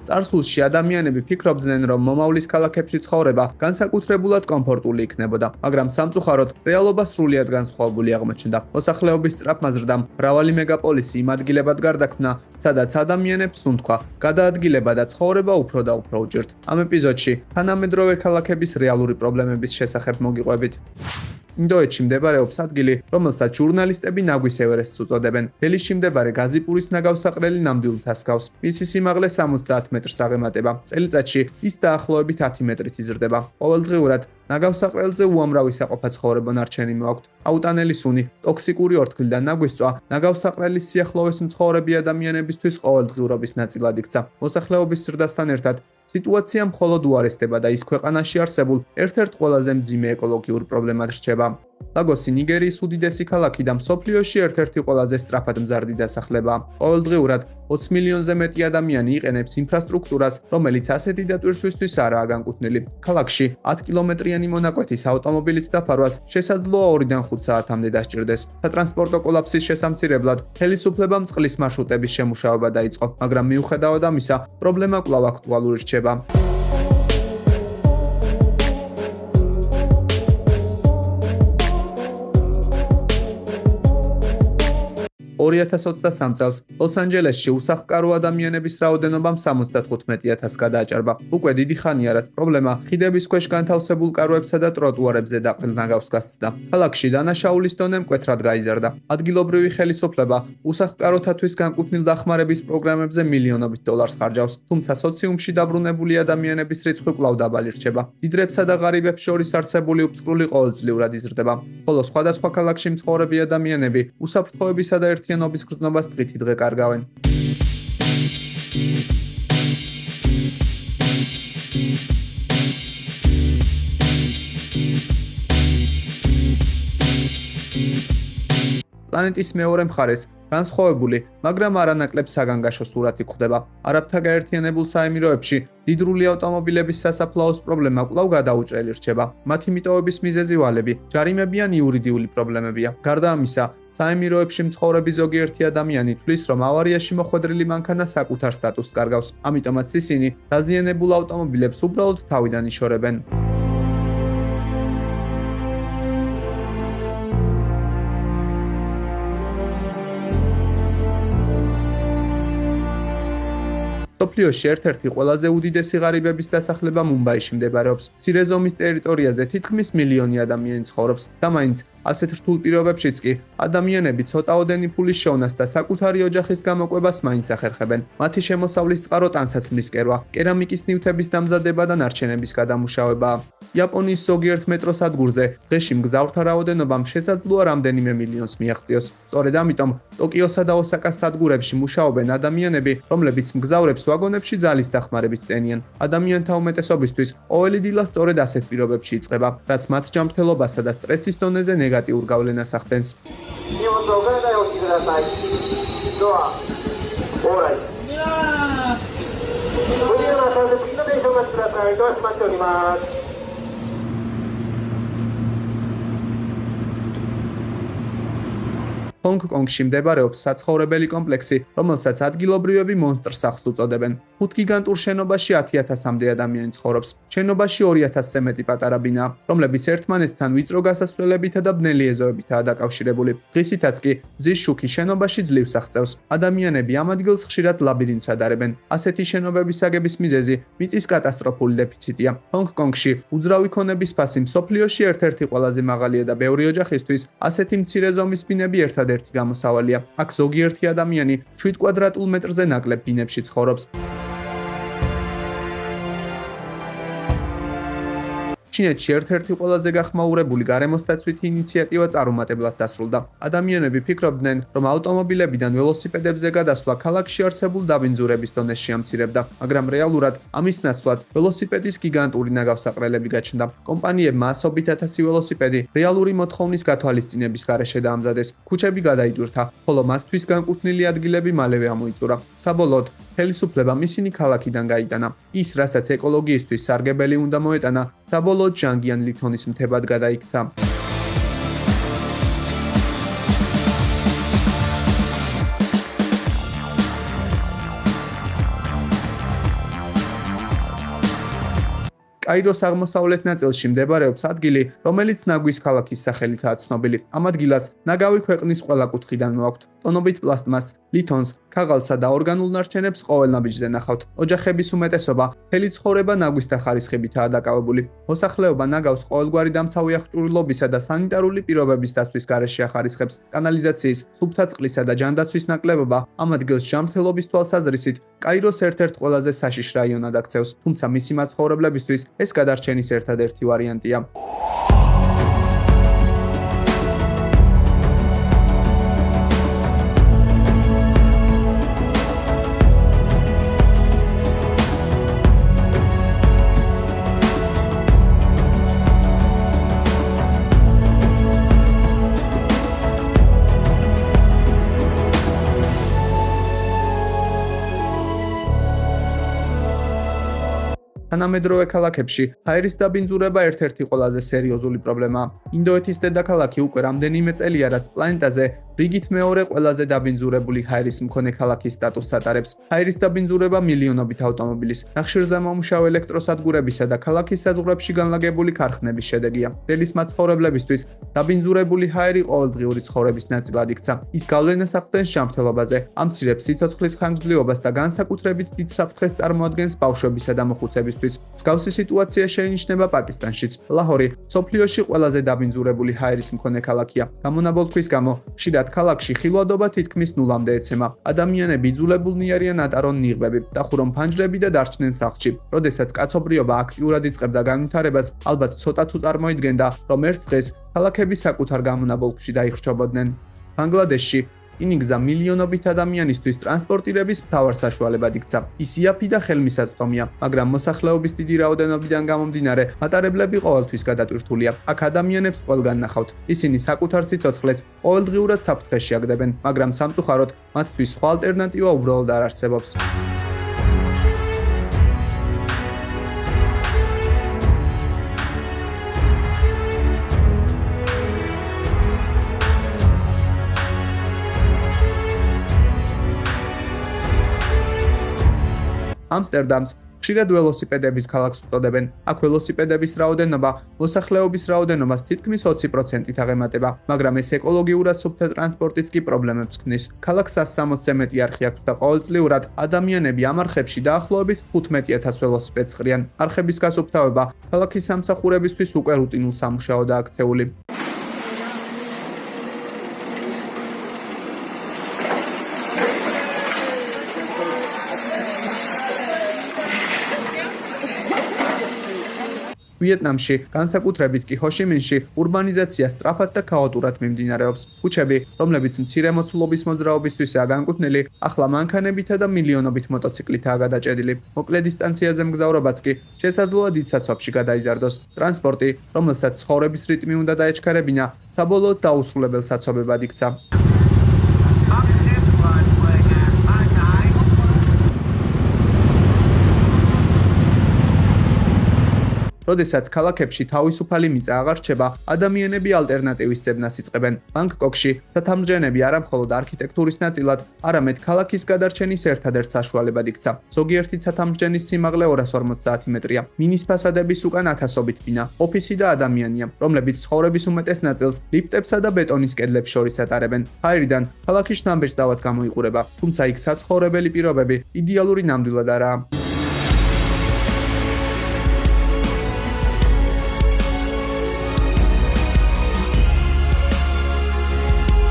წარსულში ადამიანები ფიქრობდნენ, რომ მომავლის ქალაქებში ცხოვრება განსაკუთრებულად კომფორტული იქნებოდა, მაგრამ სამწუხაროდ რეალობა სრულიად განსხვავებული აღმოჩნდა. მოსახლეობის სწრაფმაზრდამ მრავალი მეგაპოლისი იმ ადგილებად გარდაქმნა, სადაც ადამიანებს სუნთქვა, გადაადგილება და ცხოვრება უფრო და უფრო უჭირთ. ამ ეპიზოდში თანამედროვე ქალაქების რეალური პრობლემების შესახებ მოგიყვებით. ინდოეთში მდებარეობს ადგილი, რომელსაც ჟურნალისტები ნაგვის ევერესტს უწოდებენ. დელიში მდებარე გაზიპურის ნაგავსაყრელი ნამდვილად ასკავს. მისი სიმაღლე 70 მეტრს აღემატება. წელიწადში ის დაახლოებით 10 მეტრით იზრდება. ყოველდღიურად ნაგავსაყრელზე უამრავი საყოფა ცხოვრება ნარჩენი მოაქვთ. აუტანელი სუნი, ტოქსიკური ორთქლი და ნაგვისწვა ნაგავსაყრელის სიახლოვეს მცხოვრები ადამიანებისთვის ყოველდღიურობის ნაწილად იქცა. მოსახლეობის ზრდასთან ერთად სიტუაცია მხოლოდ უარესდება და ის ქვეყანაში არსებულ ერთ-ერთ ყველაზე მძიმე ეკოლოგიურ პრობლემად რჩება. ლაგოსი ნიგერიის უდიდესი ქალაქი და მსოფლიოში ერთ-ერთი ყველაზე სწრაფად მზარდი დასახლებაა. ყოველდღიურად 20 მილიონზე მეტი ადამიანი იყენებს ინფრასტრუქტურას, რომელიც ასეთი დატვირთვისთვის არაა განკუთვნილი. ქალაქში 10 კილომეტრიანი მონაკვეთის ავტომობილით დაფარვას შესაძლოა 2-დან 5 საათამდე დასჭირდეს. სატრანსპორტო კოლაფსის შესამცირებლად ხელისუფლებამ წყლის მარშრუტების შემუშავება დაიწყო, მაგრამ მიუხედავად ამისა, პრობლემა კვლავ აქტუალური რჩება. 2023 წელს ლოს-ანჯელესში უსახლკარო ადამიანების რაოდენობამ 75,000-ს გადააჭარბა. უკვე დიდი ხანია, რაც პრობლემა ხიდების ქვეშ განთავსებულ კაროებსა და ტროტუარებზე დაყრილ ნაგავს გასცდა. ქალაქში დანაშაულის დონე მკვეთრად გაიზარდა. ადგილობრივი ხელისუფლება უსახლკაროთათვის განკუთვნილ დახმარების პროგრამებზე მილიონობით დოლარს ხარჯავს, თუმცა სოციუმში დაბრუნებული ადამიანების რიცხვი კვლავ დაბალი რჩება. დიდრებსა და ღარიბებს შორის არსებული უფსკრული ყოველწლიურად იზრდება, ხოლო სხვადასხვა ქალაქში მცხოვრები ადამიანები უსაფრთხოებისა და ერთიანობის გრძნობას დღითი დღე კარგავენ. პლანეტის მეორე მხარეს განსხვავებული, მაგრამ არანაკლებ საგანგაშო სურათი გვხვდება. არაბთა გაერთიანებულ საემიროებში დიდრული ავტომობილების სასაფლაოს პრობლემა კვლავ გადაუჭრელი რჩება. მათი მიტოვების მიზეზი ვალები, ჯარიმები ან იურიდიული პრობლემებია. გარდა ამისა, საემიროებში მცხოვრები ზოგიერთი ადამიანი თვლის, რომ ავარიაში მოხვედრილი მანქანა საკუთარ სტატუსს კარგავს, ამიტომაც ისინი დაზიანებულ ავტომობილებს უბრალოდ თავიდან იშორებენ. სოფლიოში ერთ-ერთი ყველაზე უდიდესი ღარიბების დასახლება მუმბაიში მდებარეობს. მცირე ზომის ტერიტორიაზე თითქმის მილიონი ადამიანი ცხოვრობს და მაინც ასეთ რთულ პირობებშიც კი ადამიანები ცოტაოდენი ფულის შოვნას და საკუთარი ოჯახის გამოყვებას მაინც ახერხებენ. მათი შემოსავლის წყარო ტანსაცმლის კერვა, კერამიკის ნივთების დამზადება და ნარჩენების გადამუშავებაა. იაპონიის ზოგიერთ მეტროს სადგურზე დღეში მგზავრთა რაოდენობამ შესაძლოა რამდენიმე მილიონს მიაღწიოს. სწორედ ამიტომ ტოკიოსა და ოსაკას სადგურებში მუშაობენ ადამიანები, რომლებიც მგზავრებს ვაგონებში ძალის დახმარებით ტენიან. ადამიანთა უმეტესობისთვის ყოველი დილა სწორედ ასეთ პირობებში იწყება, რაც მათ ჯანმრთელობასა და სტრესის დონეზე ნეგატიურ გავლენას ახდენს. ჰონგ-კონგში მდებარეობს საცხოვრებელი კომპლექსი, რომელსაც ადგილობრივები მონსტრ სახლს უწოდებენ. 5 გიგანტურ შენობაში 10,000-მდე ადამიანი ცხოვრობს. შენობაში 2,000-ზე მეტი პატარა ბინაა, რომლებიც ერთმანეთთან ვიწრო გასასვლელებითა და ბნელი ეზოებითაა დაკავშირებული. დღისითაც კი მზის შუქი შენობაში ძლივს აღწევს. ადამიანები ამ ადგილს ხშირად ლაბირინთს ადარებენ. ასეთი შენობების აგების მიზეზი მიწის კატასტროფული დეფიციტია. ჰონგ-კონგში უძრავი ქონების ფასი მსოფლიოში ერთ-ერთი ყველაზე მაღალია და ბევრი ოჯახისთვის ასეთი მცირე ზომის ბინები ერთადერთი გამოსავალია. აქ ზოგიერთი ადამიანი 7 კვადრატულ მეტრზე ნაკლებ ბინებში ცხოვრობს. ჩინეთში ერთ-ერთი ყველაზე გახმაურებული გარემოსდაცვითი ინიციატივა წარუმატებლად დასრულდა. ადამიანები ფიქრობდნენ, რომ ავტომობილებიდან ველოსიპედებზე გადასვლა ქალაქში არსებულ დაბინძურების დონეს შეამცირებდა, მაგრამ რეალურად ამის ნაცვლად ველოსიპედის გიგანტური ნაგავსაყრელები გაჩნდა. კომპანიებმა ასობით ათასი ველოსიპედი რეალური მოთხოვნის გათვალისწინების გარეშე დაამზადეს. ქუჩები გადაიდვირთა, ხოლო მათთვის განკუთვნილი ადგილები მალევე ამოიწურა. საბოლოოდ ხელისუფლებამ ისინი ქალაქიდან გაიტანა. ის, რასაც ეკოლოგიისთვის სარგებელი უნდა მოეტანა, საბოლოოდ ჟანგიან ლითონის მთებად გადაიქცა. კაიროს აღმოსავლეთ ნაწილში მდებარეობს ადგილი, რომელიც ნაგვის ქალაქის სახელითაა ცნობილი. ამ ადგილას ნაგავი ქვეყნის ყველა კუთხიდან მოაქვთ. ტონობით პლასტმას, ლითონს, ქაღალდსა და ორგანულ ნარჩენებს ყოველ ნაბიჯზე ნახავთ. ოჯახების უმეტესობა მთელი ცხოვრება ნაგვის და ხარისხებითაა დაკავებული. მოსახლეობა ნაგავს ყოველგვარი დამცავი აღჭურვილობისა და სანიტარული პირობების დაცვის გარეშე ახარისხებს. კანალიზაციის, სუფთა წყლისა და ჯანდაცვის ნაკლებობა ამ ადგილს ჯანმრთელობის თვალსაზრისით კაიროს ერთ-ერთ ყველაზე საშიშ რაიონად აქცევს, თუმცა მისი მაცხოვრებლებისთვის ეს გადარჩენის ერთადერთი ვარიანტია. თანამედროვე ქალაქებში ჰაერის დაბინძურება ერთ-ერთი ყველაზე სერიოზული პრობლემაა. ინდოეთის დედაქალაქი უკვე რამდენიმე წელია, რაც პლანეტაზე რიგით მეორე ყველაზე დაბინძურებული ჰაერის მქონე ქალაქის სტატუსს ატარებს. ჰაერის დაბინძურება მილიონობით ავტომობილის, ნახშირზე მომუშავე ელექტროსადგურებისა და ქალაქის საზღვრებში განლაგებული ქარხნების შედეგია. დელის მაცხოვრებლებისთვის დაბინძურებული ჰაერი ყოველდღიური ცხოვრების ნაწილად იქცა. ის გავლენას ახდენს ჯანმრთელობაზე, ამცირებს სიცოცხლის ხანგრძლივობას და განსაკუთრებით დიდ საფრთხეს წარმოადგენს ბავშვებისა და მოხუცებისთვის. მსგავსი სიტუაცია შეინიშნება პაკისტანშიც. ლაჰორი მსოფლიოში ყველაზე დაბინძურებული ჰაერის მქონე ქალაქია. გამონაბოლქვის გამო ხშირად ქალაქში ხილვადობა თითქმის ნულამდე ეცემა. ადამიანები იძულებულნი არიან ატარონ ნიღბები, დახურონ ფანჯრები და დარჩნენ სახლში. როდესაც კაცობრიობა აქტიურად იწყებდა განვითარებას, ალბათ ცოტა თუ წარმოიდგენდა, რომ ერთ დღეს ქალაქები საკუთარ გამონაბოლქვში დაიხრჩობოდნენ. ბანგლადეშში ინიგზა მილიონობით ადამიანისთვის ტრანსპორტირების მთავარ საშუალებად იქცა. ის იაფი და ხელმისაწვდომია, მაგრამ მოსახლეობის დიდი რაოდენობიდან გამომდინარე, მატარებლები ყოველთვის გადატვირთულია. აქ ადამიანებს ყველგან ნახავთ. ისინი საკუთარ სიცოცხლეს ყოველდღიურად საფრთხეში აგდებენ, მაგრამ სამწუხაროდ მათთვის სხვა ალტერნატივა უბრალოდ არ არსებობს. ამსტერდამს ხშირად ველოსიპედების ქალაქს უწოდებენ. აქ ველოსიპედების რაოდენობა მოსახლეობის რაოდენობას თითქმის 20%-ით აღემატება, მაგრამ ეს ეკოლოგიურად სუფთა ტრანსპორტიც კი პრობლემებს ქმნის. ქალაქს 160-ზე მეტი არხი აქვს და ყოველწლიურად ადამიანები ამ არხებში დაახლოებით 15,000 ველოსიპედს ყრიან. არხების გასუფთავება ქალაქის სამსახურებისთვის უკვე რუტინულ სამუშაოდაა აქცეული. ვიეტნამში, განსაკუთრებით კი ჰოშიმინში, ურბანიზაცია სწრაფად და ქაოტურად მიმდინარეობს. ქუჩები, რომლებიც მცირე მოცულობის მოძრაობისთვისაა განკუთვნილი, ახლა მანქანებითა და მილიონობით მოტოციკლითაა გადაჭედილი. მოკლე დისტანციაზე მგზავრობაც კი შესაძლოა დიდ საცვაფში გადაიზარდოს. ტრანსპორტი, რომელსაც ცხოვრების რიტმი უნდა დაეჩქარებინა, საბოლოოდ დაუსრულებელ საცობებად იქცა. როდესაც ქალაქებში თავისუფალი მიწა აღარ რჩება, ადამიანები ალტერნატივის ძებნას იწყებენ. ბანგკოკში ცათამბჯენები არა მხოლოდ არქიტექტურის ნაწილად, არამედ ქალაქის გადარჩენის ერთადერთ საშუალებად იქცა. ზოგიერთი ცათამბჯენის სიმაღლე 250 მეტრია. მინის ფასადების უკან ათასობით ბინა, ოფისი და ადამიანია, რომლებიც ცხოვრების უმეტეს ნაწილს ლიფტებსა და ბეტონის კედლებს შორის ატარებენ. ჰაერიდან ქალაქი შთამბეჭდავად გამოიყურება, თუმცა იქ საცხოვრებელი პირობები იდეალური ნამდვილად არაა.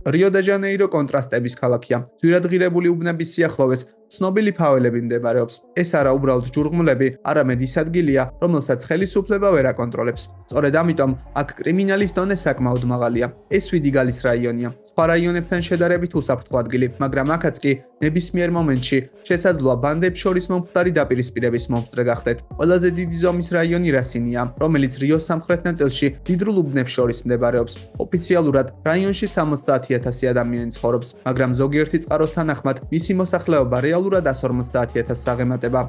რიო-დე-ჟანეირო კონტრასტების ქალაქია. ძვირადღირებული უბნების სიახლოვეს ცნობილი ფაველები მდებარეობს. ეს არა უბრალოდ ჯურღმლები, არამედ ის ადგილია, რომელსაც ხელისუფლება ვერ აკონტროლებს. სწორედ ამიტომ აქ კრიმინალის დონე საკმაოდ მაღალია. ეს ვიდიგალის რაიონია. სხვა რაიონებთან შედარებით უსაფრთხო ადგილი, მაგრამ აქაც კი ნებისმიერ მომენტში შესაძლოა ბანდებს შორის მომხდარი დაპირისპირების მომსწრე გახდეთ. ყველაზე დიდი ზომის რაიონი რასინია, რომელიც რიოს სამხრეთ ნაწილში მდიდრულ უბნებს შორის მდებარეობს. ოფიციალურად რაიონში 70,000 ადამიანი ცხოვრობს, მაგრამ ზოგიერთი წყაროს თანახმად მისი მოსახლეობა რეალურად 150,000-ს აღემატება.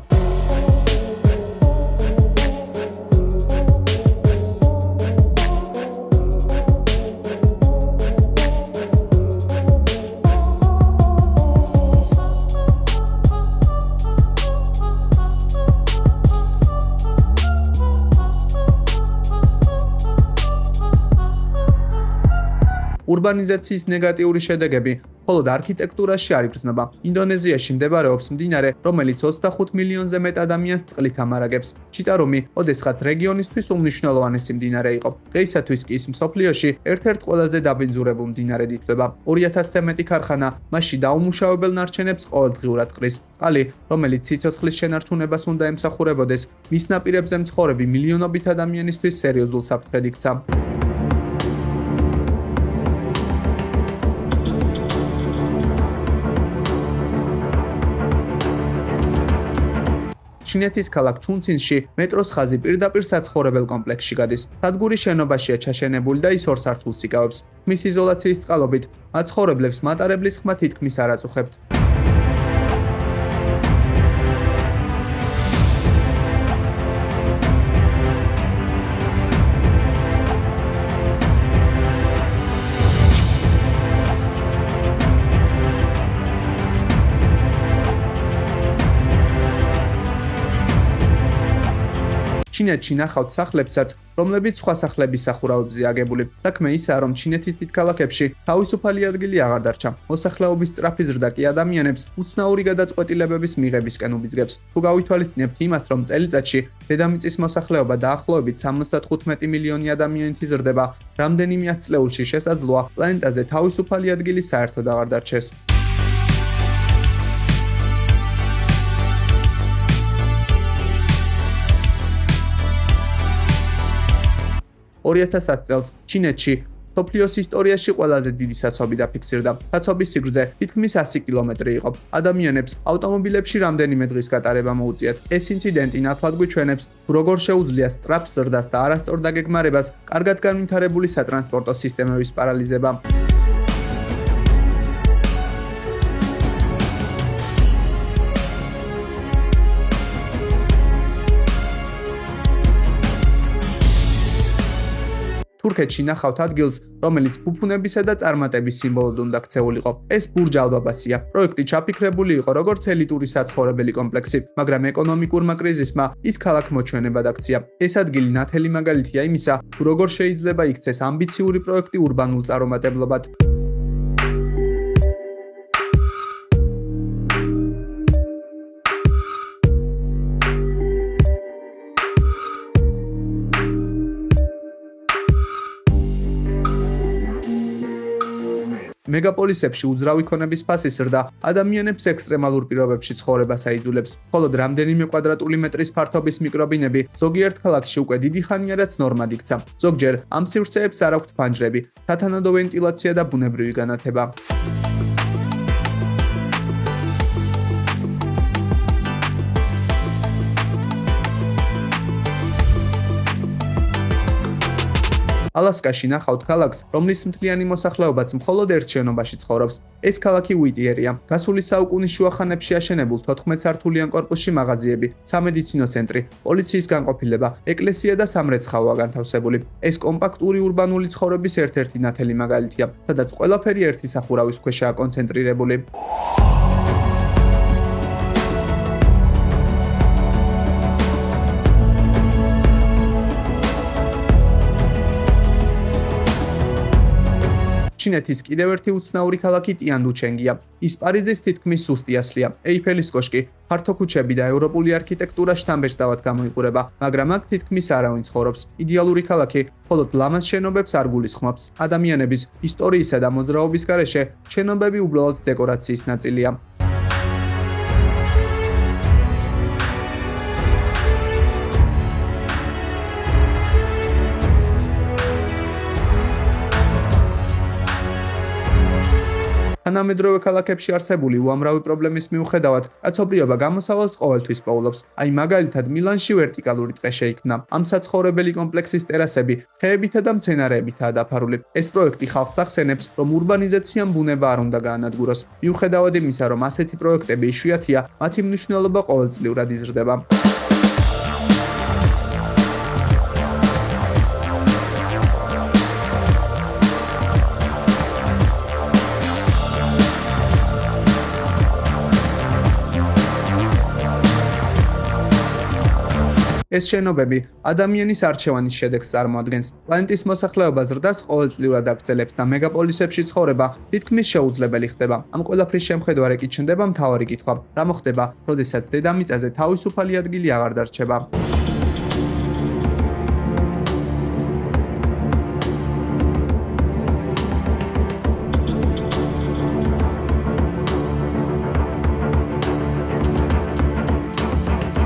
ურბანიზაციის ნეგატიური შედეგები მხოლოდ არქიტექტურაში არ იგრძნობა. ინდონეზიაში მდებარეობს მდინარე, რომელიც 25 მილიონზე მეტ ადამიანს წყლით ამარაგებს. ჩიტარუმი ოდესღაც რეგიონისთვის უმნიშვნელოვანესი მდინარე იყო. დღეისათვის კი ის მსოფლიოში ერთ-ერთ ყველაზე დაბინძურებულ მდინარედ ითვლება. 2000-ზე მეტი ქარხანა მასში დაუმუშავებელ ნარჩენებს ყოველდღიურად ყრის. წყალი, რომელიც სიცოცხლის შენარჩუნებას უნდა ემსახურებოდეს, მის ნაპირებზე მცხოვრები მილიონობით ადამიანისთვის სერიოზულ საფრთხედ იქცა. ჩინეთის ქალაქ ჩუნცინში მეტროს ხაზი პირდაპირ საცხოვრებელ კომპლექსში გადის. სადგური შენობაშია ჩაშენებული და ის 2 სართულს იკავებს. მის იზოლაციის წყალობით მაცხოვრებლებს მატარებლის ხმა თითქმის არ აწუხებთ. ჩინეთში ნახავთ სახლებსაც, რომლებიც სხვა სახლების სახურავებზე აგებული. საქმე ისაა, რომ ჩინეთის დიდ ქალაქებში თავისუფალი ადგილი აღარ დარჩა. მოსახლეობის სწრაფი ზრდა კი ადამიანებს უცნაური გადაწყვეტილებების მიღებისკენ უბიძგებს. თუ გავითვალისწინებთ იმას, რომ წელიწადში დედამიწის მოსახლეობა დაახლოებით 75 მილიონი ადამიანით იზრდება, რამდენიმე ათწლეულში შესაძლოა პლანეტაზე თავისუფალი ადგილი საერთოდ აღარ დარჩეს. 2010 წელს ჩინეთში მსოფლიოს ისტორიაში ყველაზე დიდი საცობი დაფიქსირდა. საცობის სიგრძე თითქმის 100 კილომეტრი იყო. ადამიანებს ავტომობილებში რამდენიმე დღის გატარება მოუწიათ. ეს ინციდენტი ნათლად გვიჩვენებს, როგორ შეუძლია სწრაფ ზრდას და არასწორ დაგეგმარებას კარგად განვითარებული სატრანსპორტო სისტემების პარალიზება. თურქეთში ნახავთ ადგილს, რომელიც ფუფუნებისა და წარმატების სიმბოლოდ უნდა ქცეულიყო. ეს ბურჯ ალ-ბაბასია. პროექტი ჩაფიქრებული იყო როგორც ელიტური საცხოვრებელი კომპლექსი, მაგრამ ეკონომიკურმა კრიზისმა ის ქალაქ-მოჩვენებად აქცია. ეს ადგილი ნათელი მაგალითია იმისა, თუ როგორ შეიძლება იქცეს ამბიციური პროექტი ურბანულ წარუმატებლობად. მეგაპოლისებში უძრავი ქონების ფასის ზრდა ადამიანებს ექსტრემალურ პირობებში ცხოვრებას აიძულებს. მხოლოდ რამდენიმე კვადრატული მეტრის ფართობის მიკრობინები ზოგიერთ ქალაქში უკვე დიდი ხანია რაც ნორმად იქცა. ზოგჯერ ამ სივრცეებს არ აქვთ ფანჯრები, სათანადო ვენტილაცია და ბუნებრივი განათება. ალასკაში ნახავთ ქალაქს, რომლის მთლიანი მოსახლეობაც მხოლოდ ერთ შენობაში ცხოვრობს. ეს ქალაქი უიტიერია. გასული საუკუნის შუა ხანებში აშენებულ 14 სართულიან კორპუსში მაღაზიები, სამედიცინო ცენტრი, პოლიციის განყოფილება, ეკლესია და სამრეცხაოა განთავსებული. ეს კომპაქტური ურბანული ცხოვრების ერთ-ერთი ნათელი მაგალითია, სადაც ყველაფერი ერთი სახურავის ქვეშაა კონცენტრირებული. ჩინეთის კიდევ ერთი უცნაური ქალაქი ტიანდუჩენგია. ის პარიზის თითქმის სუსტი ასლია. ეიფელის კოშკი, ფართო ქუჩები და ევროპული არქიტექტურა შთამბეჭდავად გამოიყურება, მაგრამ აქ თითქმის არავინ ცხოვრობს. იდეალური ქალაქი მხოლოდ ლამაზ შენობებს არ გულისხმობს. ადამიანების ისტორიისა და მოძრაობის გარეშე შენობები უბრალოდ დეკორაციის ნაწილია. თანამედროვე ქალაქებში არსებული უამრავი პრობლემის მიუხედავად, კაცობრიობა გამოსავალს ყოველთვის პოულობს. აი მაგალითად მილანში ვერტიკალური ტყე შეიქმნა. ამ საცხოვრებელი კომპლექსის ტერასები ხეებითა და მცენარეებითაა დაფარული. ეს პროექტი ხალხს ახსენებს, რომ ურბანიზაციამ ბუნება არ უნდა გაანადგუროს. მიუხედავად იმისა, რომ ასეთი პროექტები იშვიათია, მათი მნიშვნელობა ყოველწლიურად იზრდება. ეს შენობები ადამიანის არჩევანის შედეგს წარმოადგენს. პლანეტის მოსახლეობა ზრდას ყოველწლიურად აგრძელებს და მეგაპოლისებში ცხოვრება თითქმის შეუძლებელი ხდება. ამ ყველაფრის შემხედვარე კი ჩნდება მთავარი კითხვა: რა მოხდება, როდესაც დედამიწაზე თავისუფალი ადგილი აღარ დარჩება?